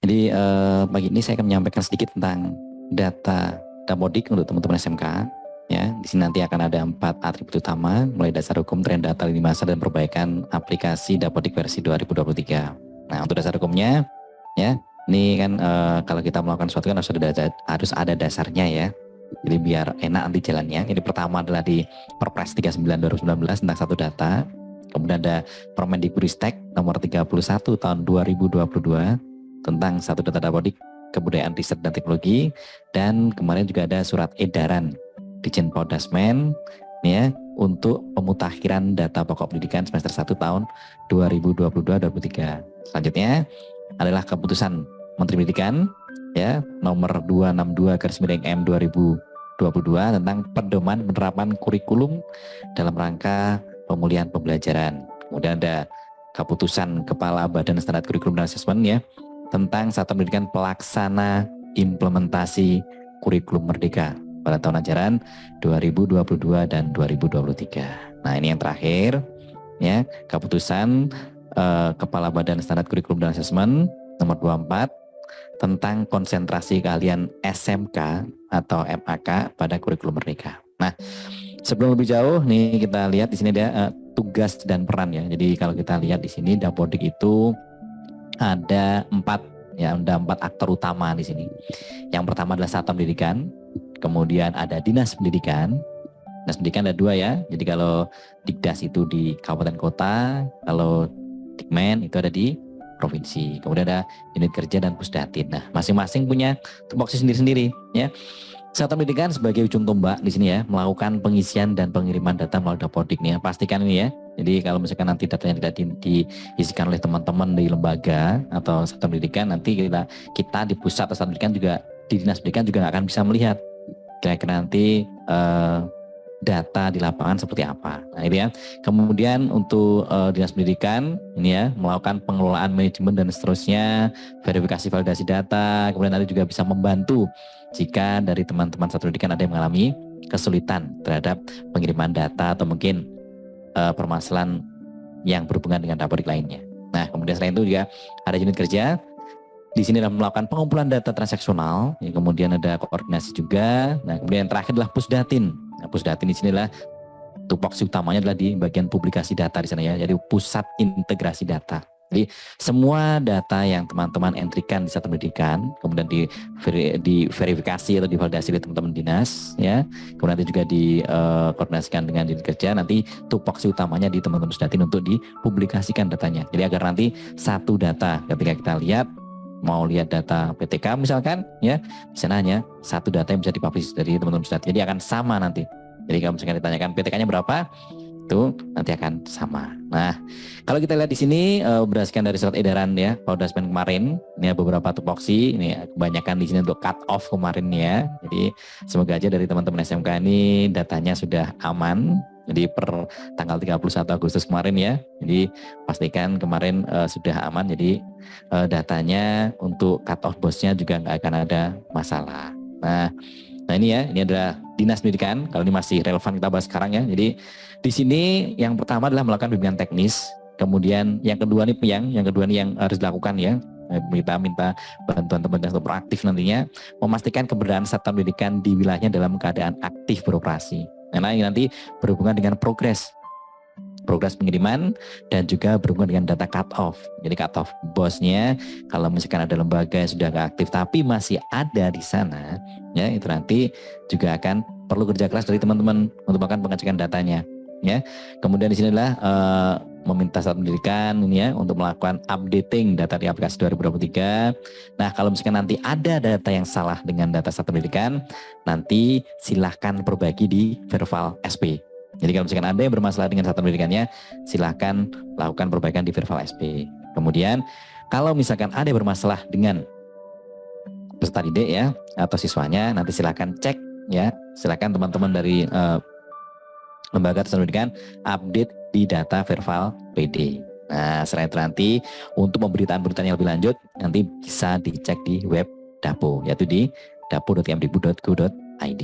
Jadi pagi ini saya akan menyampaikan sedikit tentang data Dapodik untuk teman-teman SMK. Ya, di sini nanti akan ada 4 atribut utama, mulai dasar hukum, tren data, lini masa, dan perbaikan aplikasi Dapodik versi 2023. Nah, untuk dasar hukumnya, ya, ini kan kalau kita melakukan sesuatu kan harus ada dasarnya ya. Jadi biar enak nanti jalannya. Ini pertama adalah di Perpres 39 2019 tentang satu data. Kemudian ada Permendikbudristek nomor 31 tahun 2022 tentang satu data Dapodik, kebudayaan riset dan teknologi, dan kemarin juga ada surat edaran Ditjen Pordasmen ya untuk pemutakhiran data pokok pendidikan semester 1 tahun 2022-2023. Selanjutnya adalah keputusan Menteri Pendidikan ya nomor 262/M 2022 tentang pedoman penerapan kurikulum dalam rangka pemulihan pembelajaran. Kemudian ada keputusan Kepala Badan Standar Kurikulum dan Asesmen ya tentang Satuan Pendidikan Pelaksana Implementasi Kurikulum Merdeka pada tahun ajaran 2022 dan 2023. Nah, ini yang terakhir ya, keputusan Kepala Badan Standar Kurikulum dan Asesmen nomor 24 tentang konsentrasi keahlian SMK atau MAK pada kurikulum merdeka. Nah, sebelum lebih jauh nih kita lihat di sini ada tugas dan peran ya. Jadi kalau kita lihat di sini Dapodik itu ada 4 aktor utama di sini. Yang pertama adalah Satuan Pendidikan, kemudian ada Dinas Pendidikan. Dinas Pendidikan ada 2 ya. Jadi kalau Dikdas itu di kabupaten kota, kalau Dikmen itu ada di provinsi. Kemudian ada unit kerja dan Pusdatin. Nah, masing-masing punya tupoksi sendiri-sendiri ya. Satuan Pendidikan sebagai ujung tombak di sini ya, melakukan pengisian dan pengiriman data melalui Dapodik nih ya. Pastikan ini ya. Jadi kalau misalkan nanti datanya tidak diisikan oleh teman-teman di lembaga atau Satuan Pendidikan, nanti kita di pusat Satuan Pendidikan juga di Dinas Pendidikan juga akan bisa melihat kira-kira nanti data di lapangan seperti apa. Nah, ini ya. Kemudian untuk Dinas Pendidikan ini ya melakukan pengelolaan manajemen dan seterusnya, verifikasi validasi data, kemudian nanti juga bisa membantu jika dari teman-teman Satuan Pendidikan ada yang mengalami kesulitan terhadap pengiriman data atau mungkin permasalahan yang berhubungan dengan Dapodik lainnya. Nah, kemudian selain itu juga ada unit kerja. Di sini adalah melakukan pengumpulan data transaksional, ya, kemudian ada koordinasi juga. Nah, kemudian yang terakhir adalah Pusdatin. Nah, Pusdatin di sini adalah tupoksi utamanya adalah di bagian publikasi data di sana ya. Jadi pusat integrasi data. Jadi semua data yang teman-teman entrikan di Satuan Pendidikan, kemudian diverifikasi atau divalidasi oleh teman-teman dinas, ya. Kemudian nanti juga dikoordinasikan dengan unit kerja. Nanti tupoksi utamanya di teman-teman Pusdatin untuk dipublikasikan datanya. Jadi agar nanti satu data ketika kita lihat, mau lihat data PTK misalkan, ya, di sana hanya satu data yang bisa dipublish dari teman-teman Pusdatin. Jadi akan sama nanti. Jadi kalau misalkan ditanyakan PTK-nya berapa, itu nanti akan sama. Nah, kalau kita lihat di sini berdasarkan dari surat edaran ya Pordasmen kemarin, ini beberapa tupoksi, ini kebanyakan di sini untuk cut off kemarin ya. Jadi semoga aja dari teman-teman SMK ini datanya sudah aman. Jadi per tanggal 31 Agustus kemarin ya. Jadi pastikan kemarin sudah aman. Jadi datanya untuk cut off bosnya juga nggak akan ada masalah. Nah ini ya, ini adalah Dinas Pendidikan. Kalau ini masih relevan kita bahas sekarang ya. Jadi di sini yang pertama adalah melakukan bimbingan teknis. Kemudian yang kedua nih yang harus dilakukan ya. Kita minta bantuan teman-teman untuk proaktif nantinya memastikan keberadaan Satuan Pendidikan di wilayahnya dalam keadaan aktif beroperasi. Nah, ini nanti berhubungan dengan progres pengiriman dan juga berhubungan dengan data cut off. Jadi cut off bosnya kalau misalkan ada lembaga yang sudah nggak aktif tapi masih ada di sana, ya itu nanti juga akan perlu kerja keras dari teman-teman untuk melakukan pengecekan datanya, ya. Kemudian di sini adalah meminta Satuan Pendidikan ini ya untuk melakukan updating data di aplikasi 2023. Nah, kalau misalkan nanti ada data yang salah dengan data Satuan Pendidikan, nanti silahkan perbaiki di Verval SP. Jadi kalau misalkan ada yang bermasalah dengan Satuan Pendidikannya, silahkan lakukan perbaikan di Verval SP. Kemudian kalau misalkan ada yang bermasalah dengan peserta didik ya atau siswanya, nanti silahkan cek ya, silahkan teman-teman dari lembaga Satuan Pendidikan update di data Verval PD. Nah, selain itu nanti untuk pemberitaan-pemberitaan yang lebih lanjut nanti bisa dicek di web Dapo, yaitu di dapo.kemdikbud.go.id.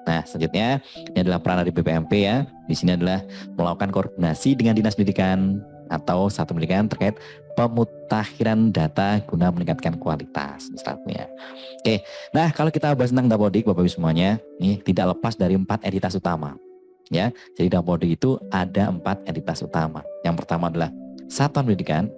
Nah, selanjutnya ini adalah peran dari BPMP ya. Di sini adalah melakukan koordinasi dengan Dinas Pendidikan, atau satuan pendidikan terkait pemutakhiran data guna meningkatkan kualitas misalnya. Oke, nah kalau kita bahas tentang Dapodik Bapak Ibu semuanya, ini tidak lepas dari 4 entitas utama. Ya, jadi Dapodik itu ada 4 entitas utama. Yang pertama adalah satuan pendidikan,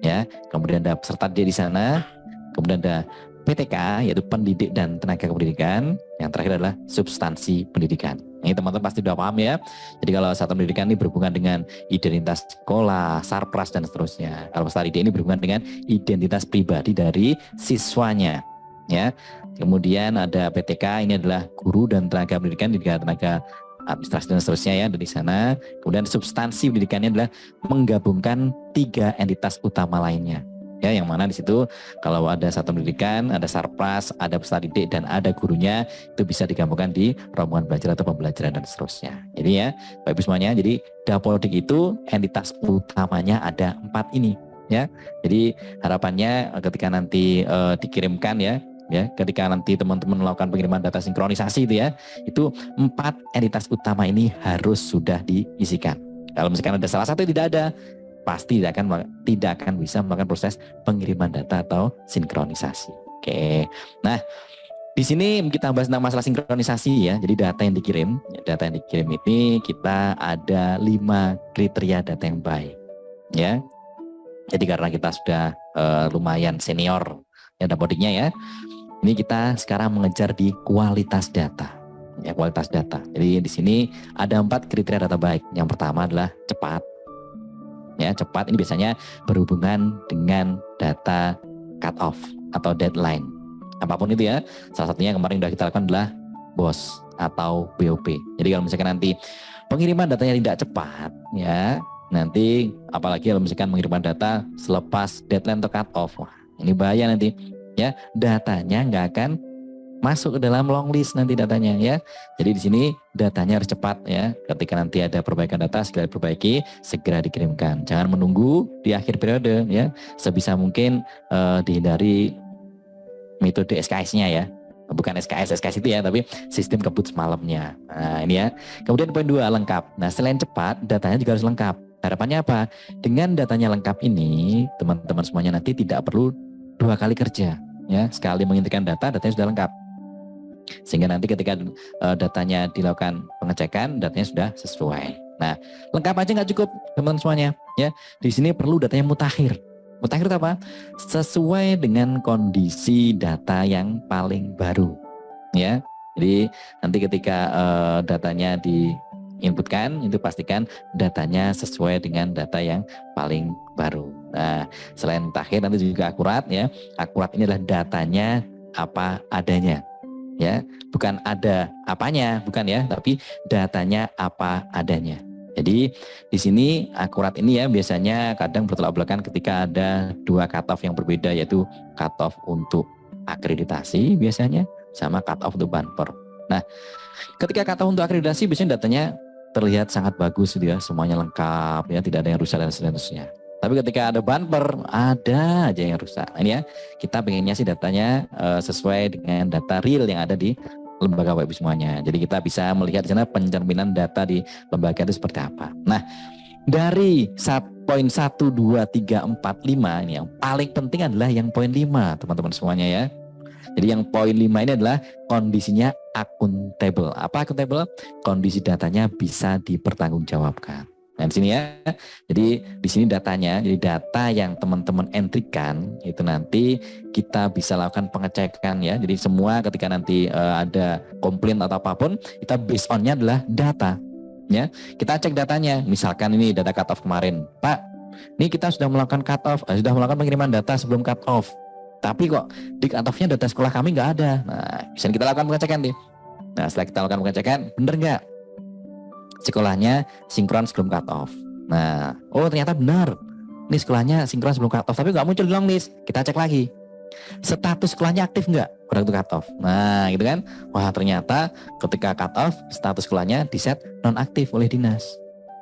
ya, kemudian ada peserta didik di sana, kemudian ada PTK yaitu pendidik dan tenaga kependidikan, yang terakhir adalah substansi pendidikan. Ini teman-teman pasti sudah paham ya. Jadi kalau satuan pendidikan ini berhubungan dengan identitas sekolah, sarpras dan seterusnya. Kalau peserta didik ini berhubungan dengan identitas pribadi dari siswanya, ya. Kemudian ada PTK, ini adalah guru dan tenaga pendidikan, tenaga administrasi dan seterusnya ya dari sana. Kemudian substansi pendidikannya adalah menggabungkan 3 entitas utama lainnya. Ya, yang mana di situ kalau ada satuan pendidikan, ada sarpras, ada peserta didik dan ada gurunya, itu bisa digabungkan di rombongan belajar atau pembelajaran dan seterusnya. Jadi ya, Bapak Ibu semuanya, jadi Dapodik itu entitas utamanya ada 4 ini ya. Jadi harapannya ketika nanti dikirimkan ya, ketika nanti teman-teman melakukan pengiriman data sinkronisasi itu 4 entitas utama ini harus sudah diisikan. Kalau misalkan ada salah satu yang tidak ada, pasti tidak akan bisa melakukan proses pengiriman data atau sinkronisasi. Oke. Nah, di sini kita bahas tentang masalah sinkronisasi ya. Jadi data yang dikirim ini kita ada 5 kriteria data yang baik. Ya. Jadi karena kita sudah lumayan senior ya Dapodiknya ya. Ini kita sekarang mengejar di kualitas data. Ya, kualitas data. Jadi di sini ada 4 kriteria data baik. Yang pertama adalah cepat. Ya, cepat ini biasanya berhubungan dengan data cut off atau deadline. Apapun itu ya, salah satunya kemarin sudah kita lakukan adalah BOS atau BOP. Jadi kalau misalkan nanti pengiriman datanya tidak cepat, ya nanti apalagi kalau misalkan pengiriman data selepas deadline atau cut off, wah ini bahaya nanti. Ya, datanya nggak akan masuk ke dalam long list nanti datanya ya. Jadi di sini datanya harus cepat ya. Ketika nanti ada perbaikan data segera diperbaiki, segera dikirimkan. Jangan menunggu di akhir periode ya. Sebisa mungkin dihindari metode SKS-nya ya. Bukan SKS itu ya, tapi sistem kebut semalamnya. Nah, ini ya. Kemudian poin 2 lengkap. Nah, selain cepat, datanya juga harus lengkap. Harapannya apa? Dengan datanya lengkap ini, teman-teman semuanya nanti tidak perlu 2 kali kerja ya. Sekali mengintikan datanya sudah lengkap. Sehingga nanti ketika datanya dilakukan pengecekan, datanya sudah sesuai. Nah, lengkap aja nggak cukup teman-teman semuanya ya. Di sini perlu datanya mutakhir. Mutakhir itu apa? Sesuai dengan kondisi data yang paling baru ya. Jadi nanti ketika datanya diinputkan, itu pastikan datanya sesuai dengan data yang paling baru. Nah, selain mutakhir nanti juga akurat ya. Akurat ini adalah datanya apa adanya. Ya, bukan ada apanya, bukan ya, tapi datanya apa adanya. Jadi di sini akurat ini ya biasanya kadang bertolak belakang ketika ada 2 cutoff yang berbeda, yaitu cutoff untuk akreditasi biasanya sama cutoff untuk bumper. Nah, ketika cutoff untuk akreditasi biasanya datanya terlihat sangat bagus gitu ya, semuanya lengkap ya, tidak ada yang rusak dan seterusnya. Tapi ketika ada bumper, ada aja yang rusak. Nah, ini ya, kita pengennya sih datanya sesuai dengan data real yang ada di lembaga Bapak Ibu semuanya. Jadi kita bisa melihat di sana pencerminan data di lembaga itu seperti apa. Nah, dari poin 1, 2, 3, 4, 5 ini yang paling penting adalah yang poin 5 teman-teman semuanya ya. Jadi yang poin 5 ini adalah kondisinya akuntabel. Apa akuntabel? Kondisi datanya bisa dipertanggungjawabkan. Nah di sini ya, jadi di sini datanya, jadi data yang teman-teman entrikan itu nanti kita bisa lakukan pengecekan ya. Jadi semua ketika nanti ada komplain atau apapun, kita based on-nya adalah data. Ya, kita cek datanya. Misalkan ini data cut off kemarin, Pak, ini kita sudah melakukan cut off, sudah melakukan pengiriman data sebelum cut off. Tapi kok di cut off-nya data sekolah kami nggak ada. Nah, bisa kita lakukan pengecekan nih. Nah, setelah kita lakukan pengecekan, bener nggak? Sekolahnya sinkron sebelum cut off. Nah, oh ternyata benar. Ini sekolahnya sinkron sebelum cut off, tapi nggak muncul di long list. Kita cek lagi. Status sekolahnya aktif nggak pada waktu cut off? Nah, gitu kan. Wah, ternyata ketika cut off, status sekolahnya diset nonaktif oleh dinas.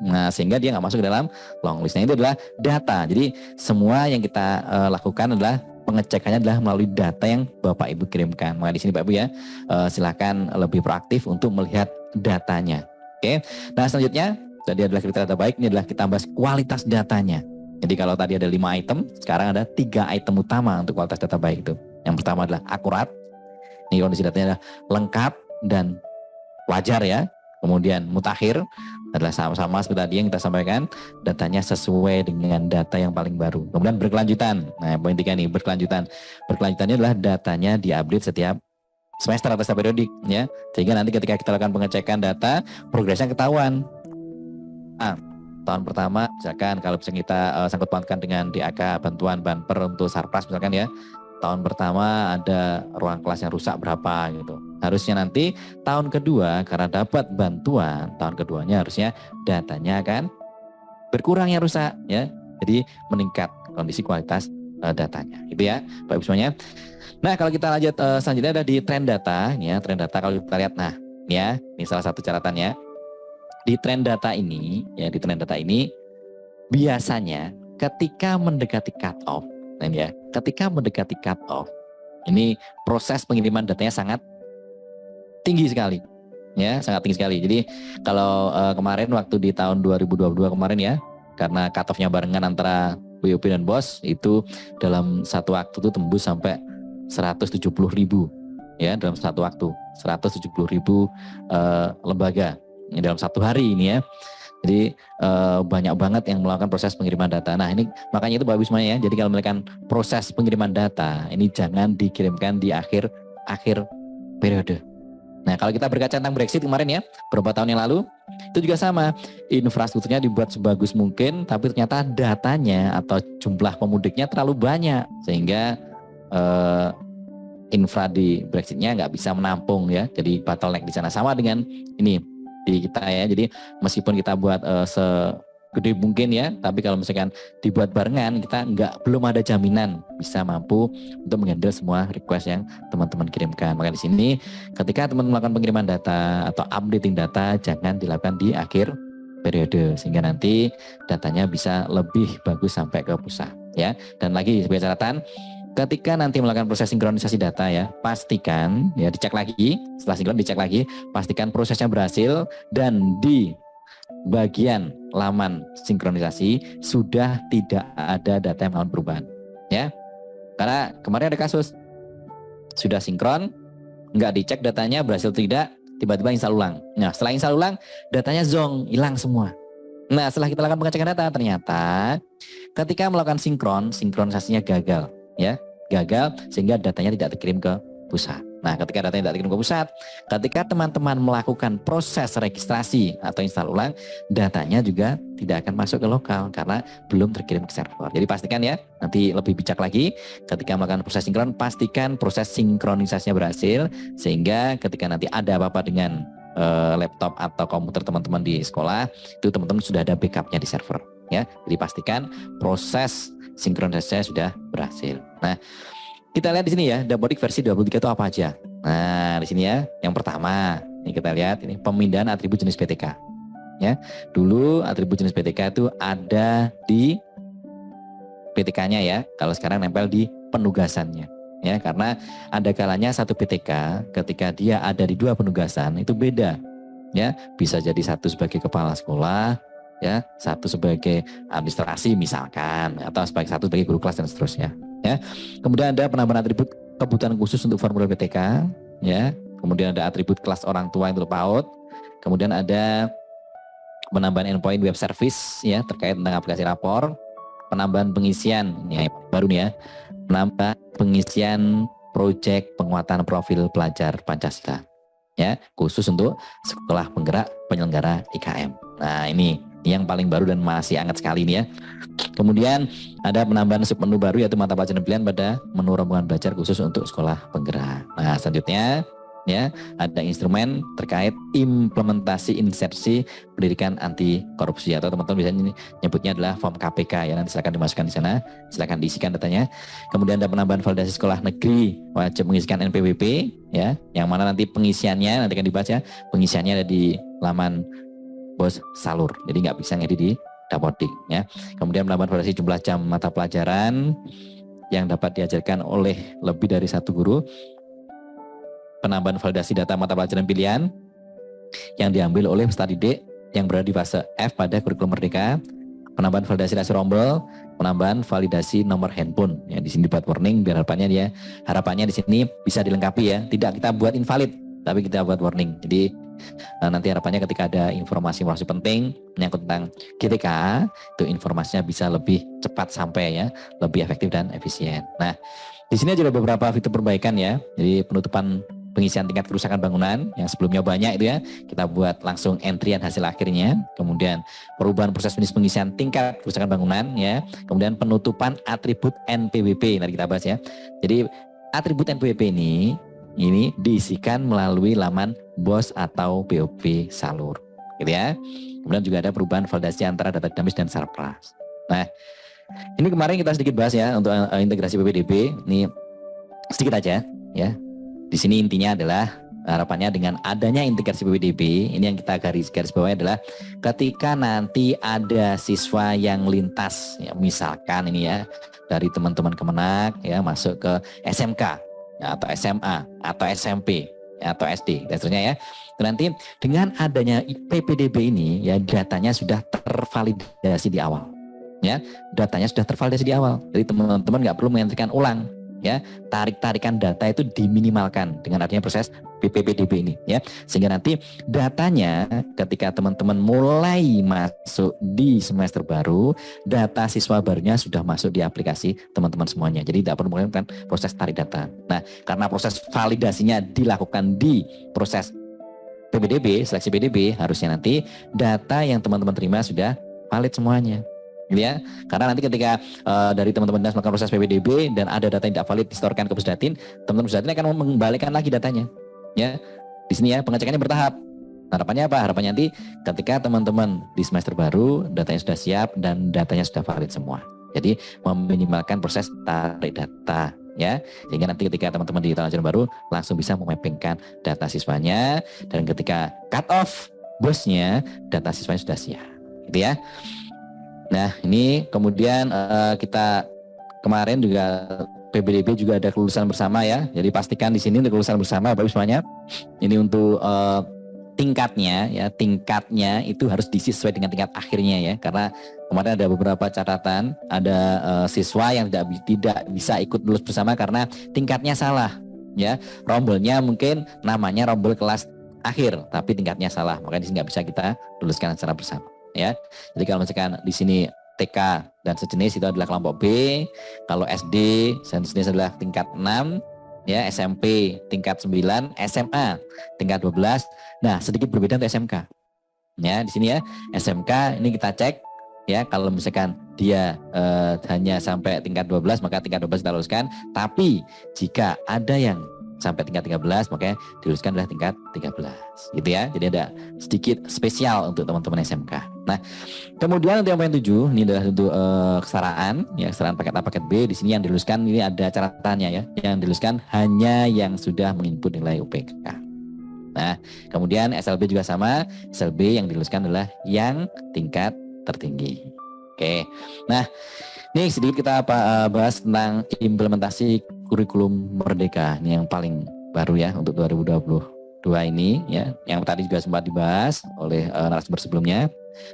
Nah, sehingga dia nggak masuk ke dalam long list. Nah, itu adalah data. Jadi semua yang kita lakukan adalah pengecekannya adalah melalui data yang Bapak Ibu kirimkan. Maka di sini Bapak Ibu ya, silakan lebih proaktif untuk melihat datanya. Oke, nah selanjutnya Tadi adalah kriteria data baik, ini adalah kita bahas kualitas datanya. Jadi kalau tadi ada 5 item, sekarang ada 3 item utama untuk kualitas data baik itu. Yang pertama adalah akurat. Ini kondisi datanya adalah lengkap dan wajar ya. Kemudian mutakhir adalah sama-sama seperti tadi yang kita sampaikan, datanya sesuai dengan data yang paling baru. Kemudian berkelanjutan. Nah, poin 3 nih, berkelanjutan. Berkelanjutannya adalah datanya diupdate setiap semester atau setiap periodik ya. Sehingga nanti ketika kita lakukan pengecekan data, progresnya ketahuan. Tahun pertama misalkan kalau bisa kita sangkut pautkan dengan DAK, bantuan banper untuk Sarpras misalkan ya, tahun pertama ada ruang kelas yang rusak berapa gitu. Harusnya nanti tahun kedua karena dapat bantuan, tahun keduanya harusnya datanya akan berkurang yang rusak ya. Jadi meningkat kondisi kualitas datanya gitu ya Pak Ibu semuanya. Nah kalau kita lanjut selanjutnya ada di trend data ya. Trend data kalau kita lihat, nah ya ini salah satu catatannya. Di trend data ini, ya di trend data ini biasanya ketika mendekati cut off, nah ya, ketika mendekati cut off, ini proses pengiriman datanya sangat tinggi sekali, ya sangat tinggi sekali. Jadi kalau kemarin waktu di tahun 2022 kemarin ya, karena cut off-nya barengan antara BOP dan BOS itu dalam satu waktu itu tembus sampai 170.000 ya dalam satu waktu, 170.000 lembaga. Dalam satu hari ini ya. Jadi banyak banget yang melakukan proses pengiriman data. Nah ini makanya itu bagus semuanya ya. Jadi kalau melakukan proses pengiriman data ini jangan dikirimkan di akhir periode. Nah kalau kita berkaca tentang Brexit kemarin ya, beberapa tahun yang lalu itu juga sama. Infrastrukturnya dibuat sebagus mungkin, tapi ternyata datanya atau jumlah pemudiknya terlalu banyak sehingga infra di Brexitnya nggak bisa menampung ya. Jadi bottleneck di sana sama dengan ini di kita ya. Jadi meskipun kita buat segede mungkin ya, tapi kalau misalkan dibuat barengan kita belum ada jaminan bisa mampu untuk menghandle semua request yang teman-teman kirimkan. Maka di sini ketika teman-teman melakukan pengiriman data atau updating data jangan dilakukan di akhir periode sehingga nanti datanya bisa lebih bagus sampai ke pusat ya. Dan lagi sebagai catatan, ketika nanti melakukan proses sinkronisasi data ya, pastikan ya dicek lagi, setelah sinkron dicek lagi, pastikan prosesnya berhasil dan di bagian laman sinkronisasi sudah tidak ada data yang melakukan perubahan ya. Karena kemarin ada kasus sudah sinkron, nggak dicek datanya berhasil tidak, tiba-tiba install ulang. Nah setelah install ulang datanya zonk, hilang semua. Nah setelah kita lakukan pengecekan data ternyata ketika melakukan sinkronisasinya gagal ya, gagal sehingga datanya tidak terkirim ke pusat. Nah ketika datanya tidak terkirim ke pusat, ketika teman-teman melakukan proses registrasi atau install ulang, datanya juga tidak akan masuk ke lokal karena belum terkirim ke server. Jadi pastikan ya, nanti lebih bijak lagi ketika melakukan proses sinkron, pastikan proses sinkronisasinya berhasil sehingga ketika nanti ada apa-apa dengan laptop atau komputer teman-teman di sekolah, itu teman-teman sudah ada backupnya di server ya. Jadi pastikan proses sinkronisasinya sudah berhasil. Nah, kita lihat di sini ya, Dapodik versi 23 itu apa aja. Nah, di sini ya, yang pertama, ini kita lihat ini pemindahan atribut jenis PTK. Ya, dulu atribut jenis PTK itu ada di PTK-nya ya. Kalau sekarang nempel di penugasannya. Ya, karena ada kalanya satu PTK ketika dia ada di 2 penugasan itu beda. Ya, bisa jadi satu sebagai kepala sekolah, ya, satu sebagai administrasi misalkan, atau satu sebagai guru kelas dan seterusnya ya. Kemudian ada penambahan atribut kebutuhan khusus untuk formulir PTK ya. Kemudian ada atribut kelas orang tua untuk PAUD. Kemudian ada penambahan endpoint web service ya terkait tentang aplikasi rapor. Penambahan pengisian ya, baru nih ya. Penambahan pengisian proyek penguatan profil pelajar Pancasila ya, khusus untuk sekolah penggerak penyelenggara IKM. Nah ini yang paling baru dan masih hangat sekali ini ya. Kemudian ada penambahan submenu baru yaitu mata pelajaran pilihan pada menu rombongan belajar khusus untuk sekolah penggerak. Nah selanjutnya ya ada instrumen terkait implementasi insersi pendidikan anti korupsi atau teman-teman bisa nyebutnya adalah form KPK ya, nanti silakan dimasukkan di sana, silakan diisikan datanya. Kemudian ada penambahan validasi sekolah negeri wajib mengisikan NPWP ya, yang mana nanti pengisiannya nanti akan dibaca, pengisiannya ada di laman BOS Salur, jadi nggak bisa ngedit di Dapodik ya. Kemudian penambahan validasi jumlah jam mata pelajaran yang dapat diajarkan oleh lebih dari satu guru. Penambahan validasi data mata pelajaran pilihan yang diambil oleh peserta didik yang berada di fase F pada kurikulum merdeka, penambahan validasi rasio rombel, penambahan validasi nomor handphone. Ya, di sini dibuat warning biar harapannya di sini bisa dilengkapi ya. Tidak kita buat invalid, tapi kita buat warning. Jadi nanti harapannya ketika ada informasi-informasi penting menyangkut tentang GTK, itu informasinya bisa lebih cepat sampai ya, lebih efektif dan efisien. Nah, di sini ada beberapa fitur perbaikan ya. Jadi penutupan pengisian tingkat kerusakan bangunan yang sebelumnya banyak itu ya, kita buat langsung entrian hasil akhirnya. Kemudian perubahan proses jenis pengisian tingkat kerusakan bangunan ya. Kemudian penutupan atribut NPWP, nanti kita bahas ya. Jadi atribut NPWP ini diisikan melalui laman BOS atau BOP Salur, gitu ya. Kemudian juga ada perubahan validasi antara data dinamis dan Sarpras. Nah, ini kemarin kita sedikit bahas ya untuk integrasi PPDB. Ini sedikit aja ya. Di sini intinya adalah harapannya dengan adanya integrasi PPDB, ini yang kita garis bawahi adalah ketika nanti ada siswa yang lintas, ya, misalkan ini ya dari teman-teman Kemenak ya masuk ke SMK ya, atau SMA atau SMP ya, atau SD dan seterusnya ya. Nanti dengan adanya PPDB ini ya datanya sudah tervalidasi di awal. Ya, datanya sudah tervalidasi di awal. Jadi teman-teman nggak perlu mengentrikan ulang. Ya, tarik-tarikan data itu diminimalkan dengan adanya proses PPDB ini ya, sehingga nanti datanya ketika teman-teman mulai masuk di semester baru, data siswa barunya sudah masuk di aplikasi teman-teman semuanya, jadi tidak perlu melakukan proses tarik data. Nah, karena proses validasinya dilakukan di proses PPDB, seleksi PPDB, harusnya nanti data yang teman-teman terima sudah valid semuanya. Ya, karena nanti ketika dari teman-teman dinas melakukan proses PPDB dan ada data yang tidak valid disetorkan ke Pusdatin, teman-teman Pusdatin akan mengembalikan lagi datanya. Ya, di sini ya pengecekannya bertahap. Harapannya apa? Harapannya nanti ketika teman-teman di semester baru datanya sudah siap dan datanya sudah valid semua. Jadi meminimalkan proses tarik data. Ya, sehingga nanti ketika teman-teman di tahun ajaran baru langsung bisa memappingkan data siswanya dan ketika cut off bosnya data siswanya sudah siap. Gitu ya. Nah, ini kemudian kita kemarin juga PPDB juga ada kelulusan bersama ya. Jadi pastikan di sini ada kelulusan bersama Bapak Ibu semuanya. Ini untuk tingkatnya ya, tingkatnya itu harus diisi sesuai dengan tingkat akhirnya ya. Karena kemarin ada beberapa catatan, ada siswa yang tidak bisa ikut lulus bersama karena tingkatnya salah ya. Rombelnya mungkin namanya rombel kelas akhir, tapi tingkatnya salah. Makanya di sini nggak bisa kita luluskan secara bersama. Ya, jadi kalau misalkan di sini TK dan sejenis itu adalah kelompok B, kalau SD dan sejenis adalah tingkat 6, ya SMP tingkat 9, SMA tingkat 12. Nah, sedikit berbeda untuk SMK. Ya, di sini ya SMK ini kita cek ya kalau misalkan dia hanya sampai tingkat 12 maka tingkat 12 kita luluskan. Tapi jika ada yang sampai tingkat 13 makanya diluluskan adalah tingkat 13 gitu ya. Jadi ada sedikit spesial untuk teman-teman SMK. Nah, kemudian untuk yang poin 7 ini adalah untuk kesetaraan ya, kesetaraan paket A paket B. Di sini yang diluluskan ini ada catatannya ya. Yang diluluskan hanya yang sudah menginput nilai UPK. Nah, kemudian SLB juga sama. SLB yang diluluskan adalah yang tingkat tertinggi. Oke. Nah, ini sedikit kita bahas tentang implementasi kurikulum merdeka. Ini yang paling baru ya untuk 2022 ini ya. Yang tadi juga sempat dibahas oleh narasumber sebelumnya.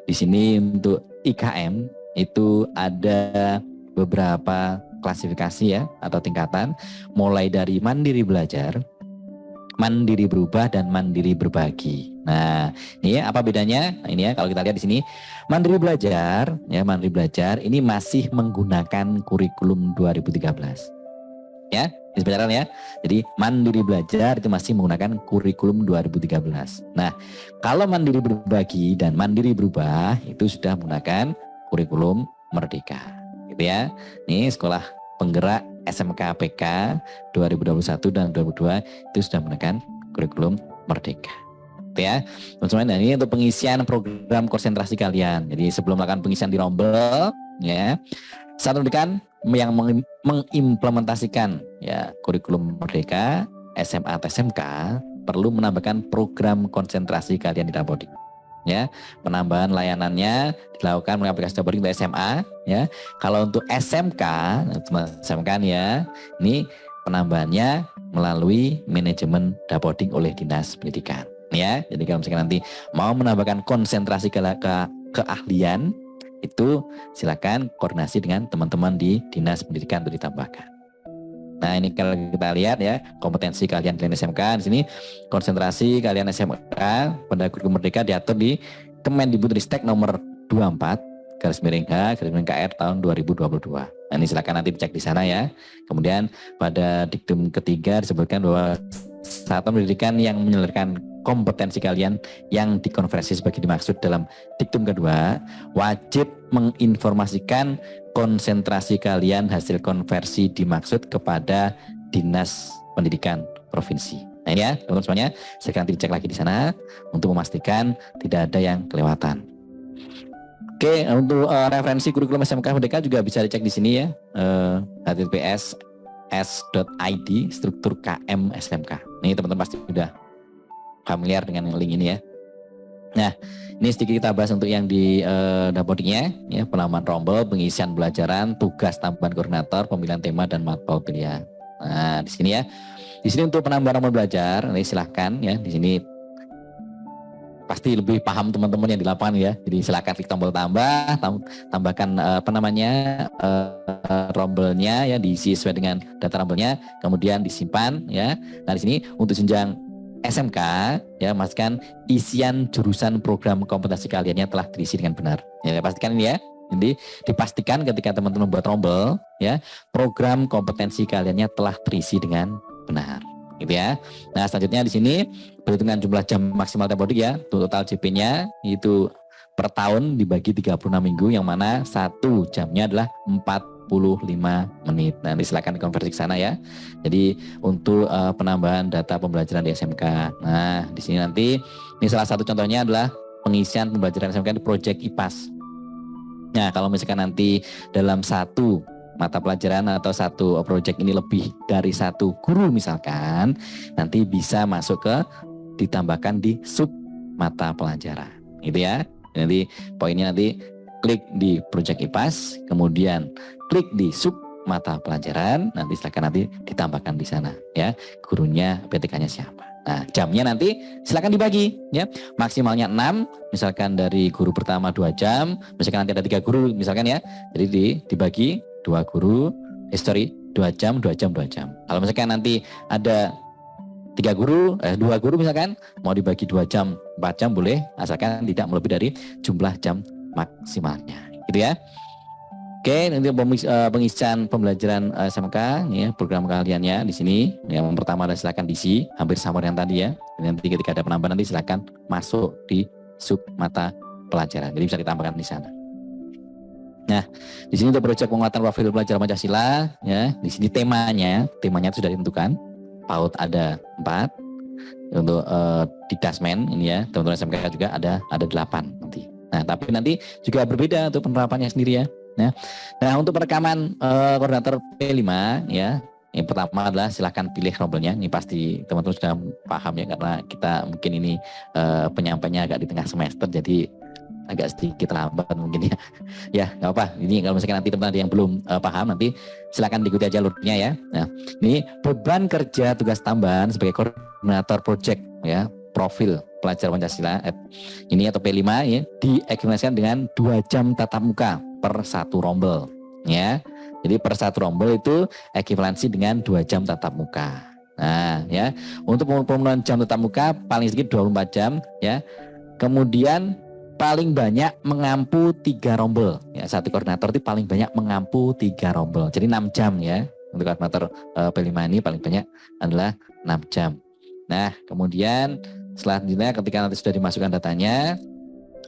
Di sini untuk IKM itu ada beberapa klasifikasi ya atau tingkatan, mulai dari mandiri belajar, mandiri berubah dan mandiri berbagi. Nah, ini ya apa bedanya? Nah, ini ya kalau kita lihat di sini mandiri belajar ya, mandiri belajar ini masih menggunakan kurikulum 2013. Ya, ini pelajaran ya. Jadi mandiri belajar itu masih menggunakan kurikulum 2013. Nah, kalau mandiri berbagi dan mandiri berubah itu sudah menggunakan kurikulum merdeka. Gitu ya. Ini sekolah penggerak SMK PK 2021 dan 2022 itu sudah menggunakan kurikulum merdeka. Gitu ya. Teman-teman, ini untuk pengisian program konsentrasi kalian. Jadi sebelum melakukan pengisian di rombel ya, satu pendidikan yang mengimplementasikan ya kurikulum merdeka SMA atau SMK perlu menambahkan program konsentrasi kalian di Dapodik. Ya, penambahan layanannya dilakukan melalui aplikasi Dapodik untuk SMA ya. Kalau untuk SMK nih ya, ini penambahannya melalui manajemen Dapodik oleh Dinas Pendidikan. Ya, jadi kalau misalkan nanti mau menambahkan konsentrasi keahlian itu silakan koordinasi dengan teman-teman di Dinas Pendidikan untuk ditambahkan. Nah, ini kalau kita lihat ya, kompetensi kalian SMK di sini, konsentrasi kalian SMK pada kurikulum Merdeka diatur di Kemendikbudristek nomor 24/H/KR tahun 2022. Nah, ini silakan nanti dicek di sana ya. Kemudian pada diktum ketiga disebutkan bahwa satuan pendidikan yang menyelesaikan kompetensi kalian yang dikonversi sebagai dimaksud dalam diktum kedua wajib menginformasikan konsentrasi kalian hasil konversi dimaksud kepada Dinas Pendidikan Provinsi. Nah ini ya teman-teman semuanya, saya nanti dicek lagi di sana untuk memastikan tidak ada yang kelewatan. Oke, untuk referensi kurikulum SMK Merdeka juga bisa dicek di sini ya, https s.id struktur KM SMK. Ini teman-teman pasti sudah familiar dengan link ini ya. Nah, ini sedikit kita bahas untuk yang di dapodiknya ya, penambahan rombel, pengisian pelajaran, tugas tambahan koordinator, pemilihan tema dan matpol pilihan. Nah, di sini ya. Di sini untuk penambahan rombel belajar, ini silahkan ya. Di sini pasti lebih paham teman-teman yang di lapangan ya. Jadi silakan klik tombol tambahkan rombelnya ya, diisi sesuai dengan data rombelnya, kemudian disimpan ya. Nah di sini untuk jenjang SMK ya, pastikan isian jurusan program kompetensi kaliannya telah terisi dengan benar. Ya pastikan ini ya. Jadi dipastikan ketika teman-teman membuat rombel ya, program kompetensi kaliannya telah terisi dengan benar. Gitu ya. Nah selanjutnya di sini perhitungan jumlah jam maksimal tempodik ya, total JP-nya itu per tahun dibagi 36 minggu yang mana 1 jamnya adalah 45 menit. Nah silakan dikonversi ke sana ya. Jadi untuk penambahan data pembelajaran di SMK. Nah di sini nanti ini salah satu contohnya adalah pengisian pembelajaran SMK di Project IPAS. Nah kalau misalkan nanti dalam satu mata pelajaran atau satu project ini lebih dari satu guru misalkan, nanti bisa masuk ke ditambahkan di sub mata pelajaran gitu ya. Nanti poinnya nanti klik di project IPAS, kemudian klik di sub mata pelajaran, nanti silakan nanti ditambahkan di sana ya, gurunya PTK-nya siapa. Nah jamnya nanti silakan dibagi ya, maksimalnya 6, misalkan dari guru pertama 2 jam, misalkan nanti ada 3 guru misalkan ya, jadi dibagi 2 guru, 2 jam. Kalau misalkan nanti ada 3 guru, 2 guru misalkan mau dibagi 2 jam, 4 jam boleh, asalkan tidak melebihi dari jumlah jam maksimalnya, gitu ya. Oke, nanti pengisian pembelajaran SMK ya, program kaliannya di sini. Yang pertama adalah silakan diisi, hampir sama dengan tadi ya. Nanti ketika ada penambahan nanti silakan masuk di sub mata pelajaran. Jadi bisa ditambahkan di sana. Nah, di sini untuk proyek penguatan profil pelajar Pancasila ya. Di sini temanya sudah ditentukan. PAUD ada 4. Untuk di Dasmen ini ya, teman-teman SMK juga ada 8 nanti. Nah, tapi nanti juga berbeda untuk penerapannya sendiri ya. Nah, untuk perekaman koordinator P5 ya. Yang pertama adalah silahkan pilih rombelnya. Ini pasti teman-teman sudah paham ya, karena kita mungkin ini penyampaiannya agak di tengah semester, jadi agak sedikit lambat mungkin ya. Ya nggak apa. Ini kalau misalkan nanti teman-teman yang belum paham, nanti silakan diikuti aja alurnya ya. Nah ini beban kerja tugas tambahan sebagai koordinator project ya, profil pelajar Pancasila ini atau P5 ya, diekvivalensikan dengan 2 jam tatap muka per 1 rombel ya. Jadi per 1 rombel itu ekivalensi dengan 2 jam tatap muka. Nah ya, untuk pemenuhan jam tatap muka paling sedikit 24 jam ya. Kemudian paling banyak mengampu 3 rombel ya, satu koordinator itu paling banyak mengampu 3 rombel, jadi 6 jam ya. Untuk koordinator P5 ini paling banyak adalah 6 jam. Nah kemudian selanjutnya ketika nanti sudah dimasukkan datanya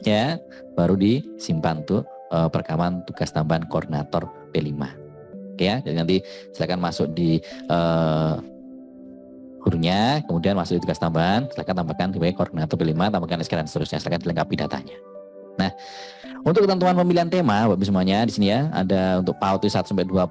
ya, baru disimpan tuh perekaman tugas tambahan koordinator P5 ya. Jadi nanti silakan masuk di gurunya, kemudian masuk di tugas tambahan, silakan tambahkan sebagai koordinator P5, tambahkan SK dan seterusnya, silakan dilengkapi datanya. Nah, untuk ketentuan pemilihan tema Bapak Ibu semuanya di sini ya, ada untuk PAUD 1 sampai 2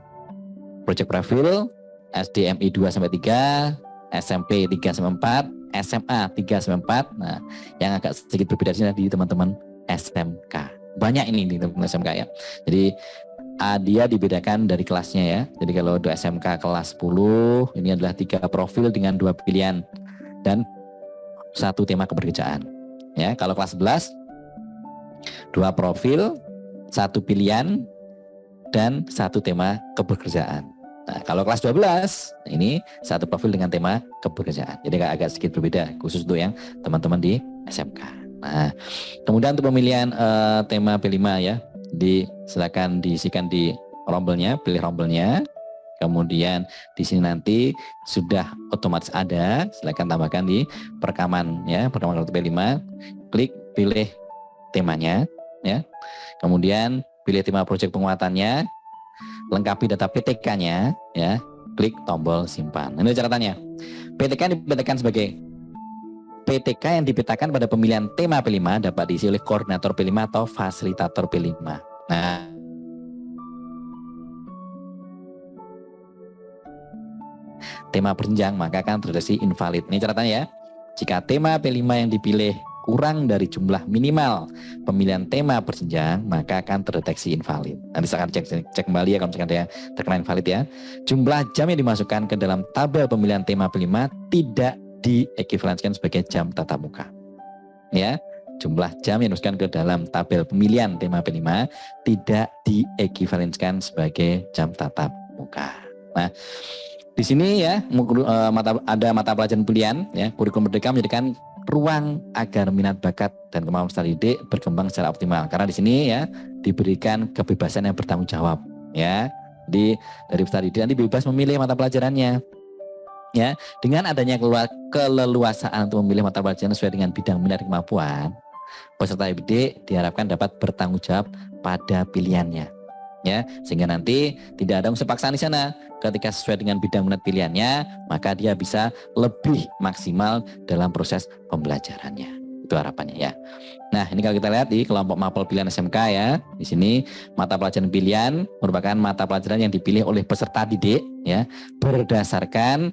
project profil, SDMI 2 sampai 3, SMP 3 sampai 4, SMA 3 sampai 4. Nah, yang agak sedikit berbeda di sini di teman-teman SMK. Banyak ini di teman-teman SMK ya. Jadi dia dibedakan dari kelasnya ya. Jadi kalau untuk SMK kelas 10 ini adalah 3 profil dengan 2 pilihan, dan 1 tema keberkerjaan. Ya, kalau kelas 11 2 profil, 1 pilihan dan 1 tema keberkerjaan. Nah, kalau kelas 12 ini 1 profil dengan tema keberkerjaan. Jadi agak sedikit berbeda khusus untuk yang teman-teman di SMK. Nah, kemudian untuk pemilihan tema P5 ya, silakan diisikan di rombelnya, pilih rombelnya. Kemudian di sini nanti sudah otomatis ada, silakan tambahkan di perekaman ya, perekaman kartu P5, klik pilih temanya ya. Kemudian pilih tema proyek penguatannya, lengkapi data PTK-nya ya, klik tombol simpan. Ini catatannya. PTK dipetakan sebagai PTK yang dipetakan pada pemilihan tema P5 dapat diisi oleh koordinator P5 atau fasilitator P5. Nah, tema berjenjang maka akan terdeteksi invalid. Ini catatannya ya. Jika tema P5 yang dipilih kurang dari jumlah minimal pemilihan tema berjenjang maka akan terdeteksi invalid. Nanti saya akan cek kembali ya kalau misalkan ada terkena invalid ya. Jumlah jam yang dimasukkan ke dalam tabel pemilihan tema P5 tidak diekivalensikan sebagai jam tatap muka. Ya, jumlah jam yang dimasukkan ke dalam tabel pemilihan tema P5 tidak diekivalensikan sebagai jam tatap muka. Nah, di sini ya ada mata pelajaran pilihan ya, kurikulum merdeka menjadikan ruang agar minat bakat dan kemampuan peserta didik berkembang secara optimal. Karena di sini ya diberikan kebebasan yang bertanggung jawab ya. Dari peserta didik nanti bebas memilih mata pelajarannya. Ya, dengan adanya keleluasaan untuk memilih mata pelajaran sesuai dengan bidang minat dan kemampuan, peserta didik diharapkan dapat bertanggung jawab pada pilihannya. Ya, sehingga nanti tidak ada unsur paksaan di sana. Ketika sesuai dengan bidang minat pilihannya, maka dia bisa lebih maksimal dalam proses pembelajarannya. Itu harapannya ya. Nah, ini kalau kita lihat di kelompok mapel pilihan SMK ya. Di sini mata pelajaran pilihan merupakan mata pelajaran yang dipilih oleh peserta didik ya, berdasarkan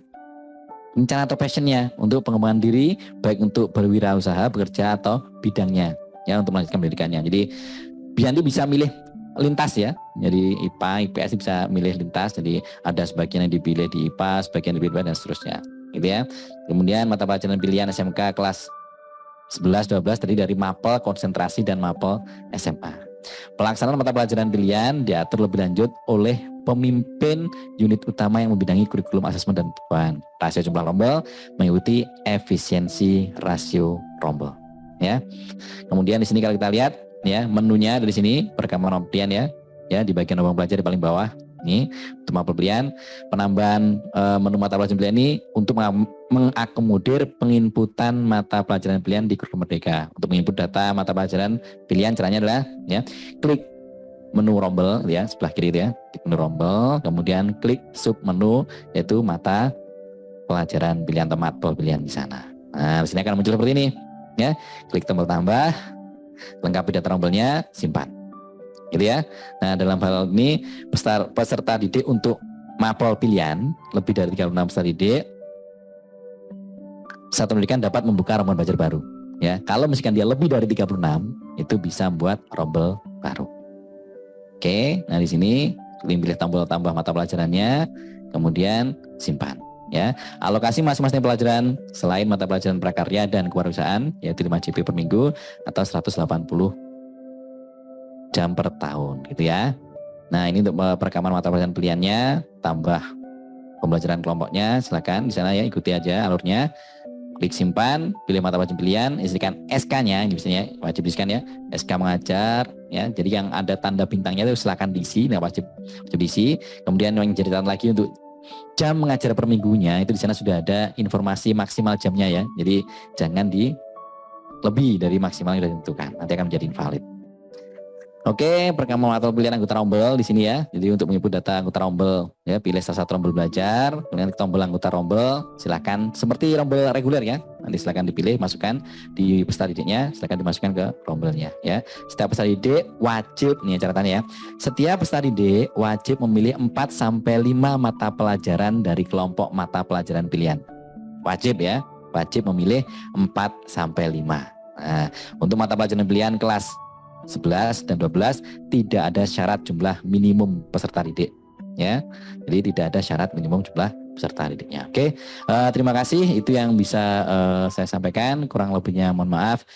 rencana atau passionnya untuk pengembangan diri, baik untuk berwirausaha, bekerja atau bidangnya ya, untuk melanjutkan pendidikannya. Jadi nanti bisa milih lintas ya, jadi IPA, IPS bisa milih lintas, jadi ada sebagian yang dipilih di IPA, sebagian dipilih dan seterusnya gitu ya. Kemudian mata pelajaran pilihan SMK kelas 11-12 tadi dari mapel konsentrasi dan mapel SMA. Pelaksanaan mata pelajaran pilihan diatur lebih lanjut oleh pemimpin unit utama yang membidangi kurikulum asesmen dan penentuan. Rasio jumlah rombel mengikuti efisiensi rasio rombel ya. Kemudian di sini kalau kita lihat ya, menunya dari sini perekaman pilihan ya di bagian ruang belajar di paling bawah ini untuk mapel pilihan. Penambahan menu mata pelajaran pilihan ini untuk mengakomodir penginputan mata pelajaran pilihan di kurikulum merdeka. Untuk menginput data mata pelajaran pilihan caranya adalah ya klik menu rombel ya sebelah kiri itu ya, klik menu rombel, kemudian klik sub menu yaitu mata pelajaran pilihan atau mapel pilihan di sana. Nah, di sini akan muncul seperti ini ya, klik tombol tambah, lengkapi data rombelnya, simpan gitu ya. Nah, dalam hal ini peserta didik untuk mapel pilihan lebih dari 36 peserta didik, satu pendidikan dapat membuka rombel belajar baru ya. Kalau misalkan dia lebih dari 36 itu bisa membuat rombel baru. Oke, nah di sini pilih tombol tambah mata pelajarannya, kemudian simpan ya. Alokasi masing-masing pelajaran selain mata pelajaran prakarya dan kewirausahaan yaitu 5 JP per minggu atau 180 jam per tahun gitu ya. Nah, ini untuk perekaman mata pelajaran pilihannya, tambah pembelajaran kelompoknya, silakan di sana ya, ikuti aja alurnya. Klik simpan, pilih mata pelajaran pilihan, isikan SK-nya, ini biasanya wajib diisikan ya, SK mengajar ya. Jadi yang ada tanda bintangnya itu silakan diisi, nah wajib diisi. Kemudian yang jadi catatan lagi untuk jam mengajar per minggunya itu di sana sudah ada informasi maksimal jamnya ya. Jadi jangan lebih dari maksimal yang sudah ditentukan, nanti akan menjadi invalid. Oke, perekaman atau pilihan anggota rombel di sini ya. Jadi untuk menginput data anggota rombel ya, pilih salah satu rombel belajar, kemudian tombol anggota rombel, silakan seperti rombel reguler ya. Nanti silakan dipilih, masukkan di peserta didiknya, silakan dimasukkan ke rombelnya ya. Setiap peserta didik wajib nih catatannya ya. Setiap peserta didik wajib memilih 4 sampai 5 mata pelajaran dari kelompok mata pelajaran pilihan. Wajib ya, wajib memilih 4 sampai 5. Nah, untuk mata pelajaran pilihan kelas 11 dan 12 tidak ada syarat jumlah minimum peserta didik ya. Jadi tidak ada syarat minimum jumlah peserta didiknya. Oke, terima kasih. Itu yang bisa saya sampaikan. Kurang lebihnya mohon maaf.